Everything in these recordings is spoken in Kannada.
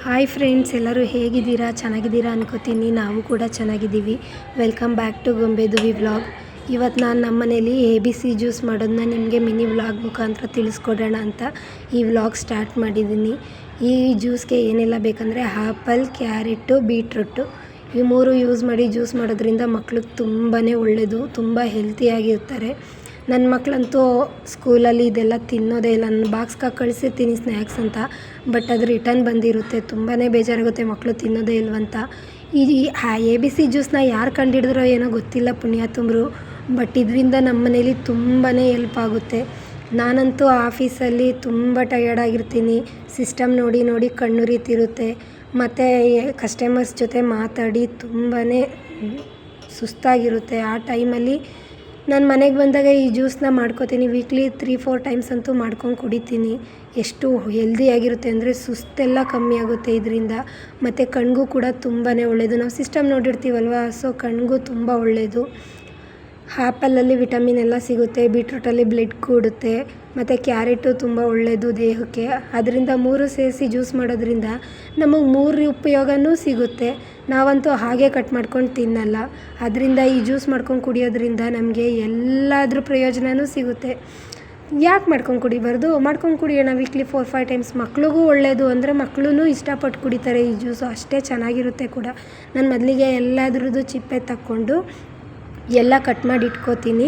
ಹಾಯ್ ಫ್ರೆಂಡ್ಸ್, ಎಲ್ಲರೂ ಹೇಗಿದ್ದೀರಾ? ಚೆನ್ನಾಗಿದ್ದೀರಾ ಅನ್ಕೋತೀನಿ. ನಾವು ಕೂಡ ಚೆನ್ನಾಗಿದ್ದೀವಿ. ವೆಲ್ಕಮ್ ಬ್ಯಾಕ್ ಟು ಗೊಂಬೆದುವಿ ವ್ಲಾಗ್. ಇವತ್ತು ನಾನು ನಮ್ಮ ಮನೇಲಿ ABC ಜ್ಯೂಸ್ ಮಾಡೋದನ್ನ ನಿಮಗೆ ಮಿನಿ ವ್ಲಾಗ್ ಮುಖಾಂತರ ತಿಳಿಸ್ಕೊಡೋಣ ಅಂತ ಈ ವ್ಲಾಗ್ ಸ್ಟಾರ್ಟ್ ಮಾಡಿದ್ದೀನಿ. ಈ ಜ್ಯೂಸ್ಗೆ ಏನೆಲ್ಲ ಬೇಕಂದರೆ ಆ್ಯಪಲ್, ಕ್ಯಾರೆಟು, ಬೀಟ್ರೂಟು ಈ ಮೂರು ಯೂಸ್ ಮಾಡಿ ಜ್ಯೂಸ್ ಮಾಡೋದ್ರಿಂದ ಮಕ್ಳಿಗೆ ತುಂಬಾ ಒಳ್ಳೆಯದು, ತುಂಬ ಹೆಲ್ತಿಯಾಗಿರ್ತಾರೆ. ನನ್ನ ಮಕ್ಕಳಂತೂ ಸ್ಕೂಲಲ್ಲಿ ಇದೆಲ್ಲ ತಿನ್ನೋದೇ ಇಲ್ಲ. ನಾನು ಬಾಕ್ಸ್ಗೆ ಕಳಿಸಿರ್ತೀನಿ ಸ್ನ್ಯಾಕ್ಸ್ ಅಂತ, ಬಟ್ ಅದು ರಿಟರ್ನ್ ಬಂದಿರುತ್ತೆ. ತುಂಬಾ ಬೇಜಾರಾಗುತ್ತೆ ಮಕ್ಕಳು ತಿನ್ನೋದೇ ಇಲ್ವಂತ. ಈ ABC ಜ್ಯೂಸನ್ನ ಯಾರು ಕಂಡುಹಿಡಿದ್ರೋ ಏನೋ ಗೊತ್ತಿಲ್ಲ, ಪುಣ್ಯಾತುಂಬರು. ಬಟ್ ಇದರಿಂದ ನಮ್ಮ ಮನೇಲಿ ತುಂಬಾ ಹೆಲ್ಪ್ ಆಗುತ್ತೆ. ನಾನಂತೂ ಆಫೀಸಲ್ಲಿ ತುಂಬ ಟಯರ್ಡಾಗಿರ್ತೀನಿ. ಸಿಸ್ಟಮ್ ನೋಡಿ ನೋಡಿ ಕಣ್ಣುರಿತಿರುತ್ತೆ. ಮತ್ತು ಕಸ್ಟಮರ್ಸ್ ಜೊತೆ ಮಾತಾಡಿ ತುಂಬಾ ಸುಸ್ತಾಗಿರುತ್ತೆ. ಆ ಟೈಮಲ್ಲಿ ನಾನು ಮನೆಗೆ ಬಂದಾಗ ಈ ಜ್ಯೂಸನ್ನ ಮಾಡ್ಕೋತೀನಿ. ವೀಕ್ಲಿ 3-4 ಟೈಮ್ಸ್ ಅಂತೂ ಮಾಡ್ಕೊಂಡು ಕುಡಿತೀನಿ. ಎಷ್ಟು ಹೆಲ್ದಿಯಾಗಿರುತ್ತೆ ಅಂದರೆ ಸುಸ್ತೆಲ್ಲ ಕಮ್ಮಿ ಆಗುತ್ತೆ ಇದರಿಂದ. ಮತ್ತು ಕಣ್ಣಿಗೂ ಕೂಡ ತುಂಬಾ ಒಳ್ಳೆಯದು. ನಾವು ಸಿಸ್ಟಮ್ ನೋಡಿರ್ತೀವಲ್ವ, ಸೊ ಕಣ್ಣಿಗೂ ತುಂಬ ಒಳ್ಳೆಯದು. ಆ್ಯಪಲಲ್ಲಿ ವಿಟಮಿನ್ ಎಲ್ಲ ಸಿಗುತ್ತೆ, ಬೀಟ್ರೂಟಲ್ಲಿ ಬ್ಲಡ್ ಕೂಡುತ್ತೆ, ಮತ್ತು ಕ್ಯಾರೆಟು ತುಂಬ ಒಳ್ಳೆಯದು ದೇಹಕ್ಕೆ. ಅದರಿಂದ 3 ಸೇರಿಸಿ ಜ್ಯೂಸ್ ಮಾಡೋದ್ರಿಂದ ನಮಗೆ 3 ಉಪಯೋಗವೂ ಸಿಗುತ್ತೆ. ನಾವಂತೂ ಹಾಗೆ ಕಟ್ ಮಾಡ್ಕೊಂಡು ತಿನ್ನಲ್ಲ. ಅದರಿಂದ ಈ ಜ್ಯೂಸ್ ಮಾಡ್ಕೊಂಡು ಕುಡಿಯೋದ್ರಿಂದ ನಮಗೆ ಎಲ್ಲಾದ್ರ ಪ್ರಯೋಜನವೂ ಸಿಗುತ್ತೆ. ಯಾಕೆ ಮಾಡ್ಕೊಂಡು ಕುಡಿಬಾರ್ದು? ಮಾಡ್ಕೊಂಡು ಕುಡಿಯೋಣ ವೀಕ್ಲಿ 4-5 ಟೈಮ್ಸ್. ಮಕ್ಳಿಗೂ ಒಳ್ಳೆಯದು, ಅಂದರೆ ಮಕ್ಕಳೂ ಇಷ್ಟಪಟ್ಟು ಕುಡಿತಾರೆ ಈ ಜ್ಯೂಸು. ಅಷ್ಟೇ ಚೆನ್ನಾಗಿರುತ್ತೆ ಕೂಡ. ನಾನು ಮೊದಲಿಗೆ ಎಲ್ಲದ್ರದ್ದು ಚಿಪ್ಪೆ ತಕ್ಕೊಂಡು ಎಲ್ಲ ಕಟ್ ಮಾಡಿ ಇಟ್ಕೋತೀನಿ.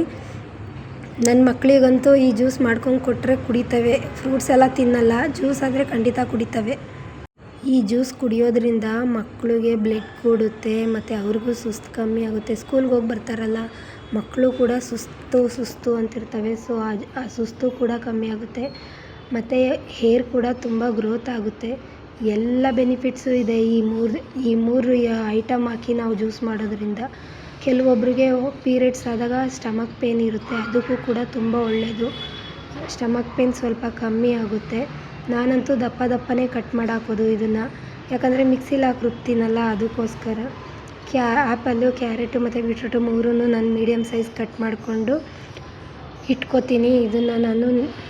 ನನ್ನ ಮಕ್ಕಳಿಗಂತೂ ಈ ಜ್ಯೂಸ್ ಮಾಡ್ಕೊಂಡು ಕೊಟ್ಟರೆ ಕುಡಿತವೆ. ಫ್ರೂಟ್ಸ್ ಎಲ್ಲ ತಿನ್ನಲ್ಲ, ಜ್ಯೂಸ್ ಆದರೆ ಖಂಡಿತ ಕುಡಿತವೆ. ಈ ಜ್ಯೂಸ್ ಕುಡಿಯೋದ್ರಿಂದ ಮಕ್ಕಳಿಗೆ ಬ್ಲಡ್ ಕೂಡುತ್ತೆ, ಮತ್ತು ಅವ್ರಿಗೂ ಸುಸ್ತು ಕಮ್ಮಿ ಆಗುತ್ತೆ. ಸ್ಕೂಲ್ಗೆ ಹೋಗಿ ಬರ್ತಾರಲ್ಲ ಮಕ್ಕಳು ಕೂಡ ಸುಸ್ತು ಅಂತಿರ್ತವೆ. ಸೊ ಆ ಸುಸ್ತು ಕೂಡ ಕಮ್ಮಿ ಆಗುತ್ತೆ. ಮತ್ತು ಹೇರ್ ಕೂಡ ತುಂಬ ಗ್ರೋತ್ ಆಗುತ್ತೆ. ಎಲ್ಲ ಬೆನಿಫಿಟ್ಸು ಇದೆ ಈ ಮೂರು ಐಟಮ್ ಹಾಕಿ ನಾವು ಜ್ಯೂಸ್ ಮಾಡೋದ್ರಿಂದ. ಕೆಲವೊಬ್ಬರಿಗೆ ಪೀರಿಯಡ್ಸ್ ಆದಾಗ ಸ್ಟಮಕ್ ಪೇನ್ ಇರುತ್ತೆ, ಅದಕ್ಕೂ ಕೂಡ ತುಂಬ ಒಳ್ಳೆಯದು. ಸ್ಟಮಕ್ ಪೇನ್ ಸ್ವಲ್ಪ ಕಮ್ಮಿ ಆಗುತ್ತೆ. ನಾನಂತೂ ದಪ್ಪನೇ ಕಟ್ ಮಾಡಿ ಹಾಕೋದು ಇದನ್ನು, ಯಾಕಂದರೆ ಮಿಕ್ಸಿಲಿ ಹಾಕಿ ರುಬ್ತೀನಲ್ಲ, ಅದಕ್ಕೋಸ್ಕರ. ಆ್ಯಪಲ್ಲು, ಕ್ಯಾರೆಟು ಮತ್ತು ಬೀಟ್ರೂಟು ಮೂರನ್ನು ನಾನು ಮೀಡಿಯಮ್ ಸೈಜ್ ಕಟ್ ಮಾಡಿಕೊಂಡು ಇಟ್ಕೋತೀನಿ. ಇದನ್ನು ನಾನು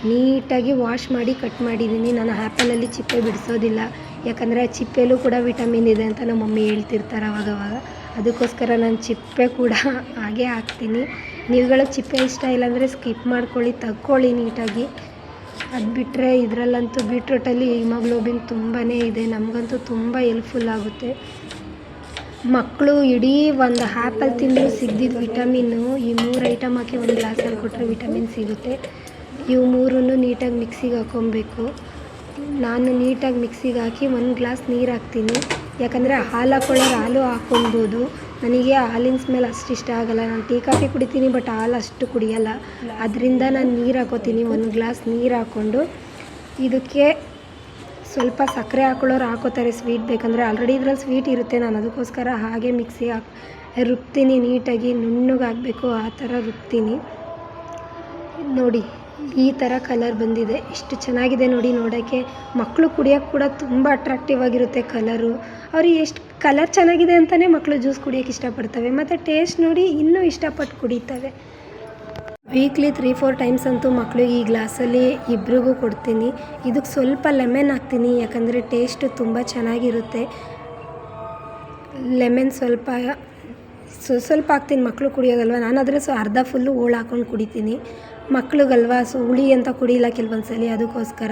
ನೀಟಾಗಿ ವಾಶ್ ಮಾಡಿ ಕಟ್ ಮಾಡಿದ್ದೀನಿ. ನಾನು ಆ್ಯಪಲಲ್ಲಿ ಚಿಪ್ಪೆ ಬಿಡಿಸೋದಿಲ್ಲ, ಯಾಕಂದರೆ ಆ ಚಿಪ್ಪೆಲೂ ಕೂಡ ವಿಟಮಿನ್ ಇದೆ ಅಂತ ನಮ್ಮ ಮಮ್ಮಿ ಹೇಳ್ತಿರ್ತಾರೆ ಅವಾಗವಾಗ. ಅದಕ್ಕೋಸ್ಕರ ನಾನು ಚಿಪ್ಪೆ ಕೂಡ ಹಾಗೆ ಹಾಕ್ತೀನಿ. ನೀವುಗಳಿಗೆ ಚಿಪ್ಪೆ ಇಷ್ಟ ಇಲ್ಲಾಂದರೆ ಸ್ಕಿಪ್ ಮಾಡ್ಕೊಳ್ಳಿ, ತಗೊಳ್ಳಿ ನೀಟಾಗಿ. ಅದು ಬಿಟ್ಟರೆ ಇದರಲ್ಲಂತೂ ಬೀಟ್ರೂಟಲ್ಲಿ ಹಿಮೋಗ್ಲೋಬಿನ್ ತುಂಬಾ ಇದೆ. ನಮಗಂತೂ ತುಂಬ ಹೆಲ್ಪ್ಫುಲ್ ಆಗುತ್ತೆ. ಮಕ್ಕಳು ಇಡೀ ಒಂದು ಆ್ಯಪಲ್ ತಿಂದರೂ ಸಿಗದಿದ್ದ ವಿಟಮಿನ್ನು ಈ 3 ಐಟಮ್ ಹಾಕಿ ಒಂದು ಗ್ಲಾಸಲ್ಲಿ ಕೊಟ್ಟರೆ ವಿಟಮಿನ್ ಸಿಗುತ್ತೆ. ಇವು ಮೂರನ್ನು ನೀಟಾಗಿ ಮಿಕ್ಸಿಗೆ ಹಾಕ್ಕೊಬೇಕು. ನಾನು ನೀಟಾಗಿ ಮಿಕ್ಸಿಗೆ ಹಾಕಿ 1 ಗ್ಲಾಸ್ ನೀರು ಹಾಕ್ತೀನಿ. ಯಾಕಂದರೆ ಹಾಲು ಹಾಕ್ಕೊಳ್ಳೋರು ಹಾಲು ಹಾಕ್ಕೊಬೋದು. ನನಗೆ ಹಾಲಿನ ಸ್ಮೆಲ್ ಅಷ್ಟು ಇಷ್ಟ ಆಗೋಲ್ಲ. ನಾನು ಟೀ ಕಾಫಿ ಕುಡಿತೀನಿ, ಬಟ್ ಹಾಲು ಅಷ್ಟು ಕುಡಿಯೋಲ್ಲ. ಅದರಿಂದ ನಾನು ನೀರು ಹಾಕ್ಕೋತೀನಿ. 1 ಗ್ಲಾಸ್ ನೀರು ಹಾಕ್ಕೊಂಡು ಇದಕ್ಕೆ ಸ್ವಲ್ಪ ಸಕ್ಕರೆ ಹಾಕ್ಕೊಳ್ಳೋರು ಹಾಕ್ಕೋತಾರೆ, ಸ್ವೀಟ್ ಬೇಕಂದರೆ. ಆಲ್ರೆಡಿ ಇದ್ರಲ್ಲಿ ಸ್ವೀಟ್ ಇರುತ್ತೆ. ನಾನು ಅದಕ್ಕೋಸ್ಕರ ಹಾಗೆ ಮಿಕ್ಸಿ ರುಬ್ತೀನಿ. ನೀಟಾಗಿ ನುಣ್ಣಗಾಗಬೇಕು, ಆ ಥರ ರುಬ್ತೀನಿ. ನೋಡಿ ಈ ಥರ ಕಲರ್ ಬಂದಿದೆ, ಎಷ್ಟು ಚೆನ್ನಾಗಿದೆ ನೋಡಿ ನೋಡೋಕ್ಕೆ. ಮಕ್ಕಳು ಕುಡಿಯೋಕ್ಕೆ ಕೂಡ ತುಂಬ ಅಟ್ರಾಕ್ಟಿವ್ ಆಗಿರುತ್ತೆ ಕಲರು. ಅವ್ರಿಗೆ ಎಷ್ಟು ಕಲರ್ ಚೆನ್ನಾಗಿದೆ ಅಂತಲೇ ಮಕ್ಕಳು ಜ್ಯೂಸ್ ಕುಡಿಯೋಕ್ಕೆ ಇಷ್ಟಪಡ್ತವೆ, ಮತ್ತು ಟೇಸ್ಟ್ ನೋಡಿ ಇನ್ನೂ ಇಷ್ಟಪಟ್ಟು ಕುಡಿತವೆ. ವೀಕ್ಲಿ 3-4 ಟೈಮ್ಸ್ ಅಂತೂ ಮಕ್ಕಳಿಗೆ ಈ ಗ್ಲಾಸಲ್ಲಿ ಇಬ್ರಿಗೂ ಕೊಡ್ತೀನಿ. ಇದಕ್ಕೆ ಸ್ವಲ್ಪ ಲೆಮನ್ ಹಾಕ್ತೀನಿ, ಯಾಕಂದರೆ ಟೇಸ್ಟು ತುಂಬ ಚೆನ್ನಾಗಿರುತ್ತೆ. ಲೆಮನ್ ಸ್ವಲ್ಪ ಹಾಕ್ತೀನಿ. ಮಕ್ಕಳು ಕುಡಿಯೋದಲ್ವ, ನಾನಾದರೆ ಅರ್ಧ ಫುಲ್ಲು ಹೋಳು ಹಾಕ್ಕೊಂಡು ಕುಡಿತೀನಿ. ಮಕ್ಳಿಗಲ್ವ, ಸೊ ಹುಳಿ ಅಂತ ಕುಡಿಯಿಲ್ಲ ಕೆಲವೊಂದು ಸಲ. ಅದಕ್ಕೋಸ್ಕರ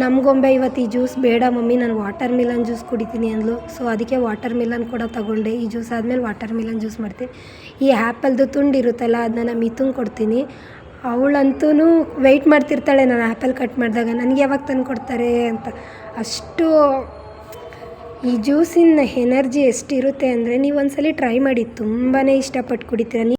ನಮಗೊಂಬೆ ಇವತ್ತು ಈ ಜ್ಯೂಸ್ ಬೇಡ ಮಮ್ಮಿ, ನಾನು ವಾಟರ್ ಮಿಲನ್ ಜ್ಯೂಸ್ ಕುಡಿತೀನಿ ಅಂದ್ಲು. ಸೊ ಅದಕ್ಕೆ ವಾಟರ್ ಮಿಲನ್ ಕೂಡ ತಗೊಂಡೆ. ಈ ಜ್ಯೂಸ್ ಆದಮೇಲೆ ವಾಟರ್ ಮಿಲನ್ ಜ್ಯೂಸ್ ಮಾಡ್ತೀನಿ. ಈ ಆ್ಯಪಲ್ದು ತುಂಡು ಇರುತ್ತಲ್ಲ, ಅದನ್ನ ಮಿಥುಂಗೆ ಕೊಡ್ತೀನಿ. ಅವಳಂತೂ ವೆಯ್ಟ್ ಮಾಡ್ತಿರ್ತಾಳೆ ನಾನು ಆ್ಯಪಲ್ ಕಟ್ ಮಾಡಿದಾಗ, ನನಗೆ ಯಾವಾಗ ತಂದು ಕೊಡ್ತಾರೆ ಅಂತ. ಅಷ್ಟು ಈ ಜ್ಯೂಸಿನ ಎನರ್ಜಿ ಎಷ್ಟಿರುತ್ತೆ ಅಂದರೆ ನೀವು ಒಂದ್ಸಲ ಟ್ರೈ ಮಾಡಿ, ತುಂಬಾ ಇಷ್ಟಪಟ್ಟು ಕುಡಿತೀರ.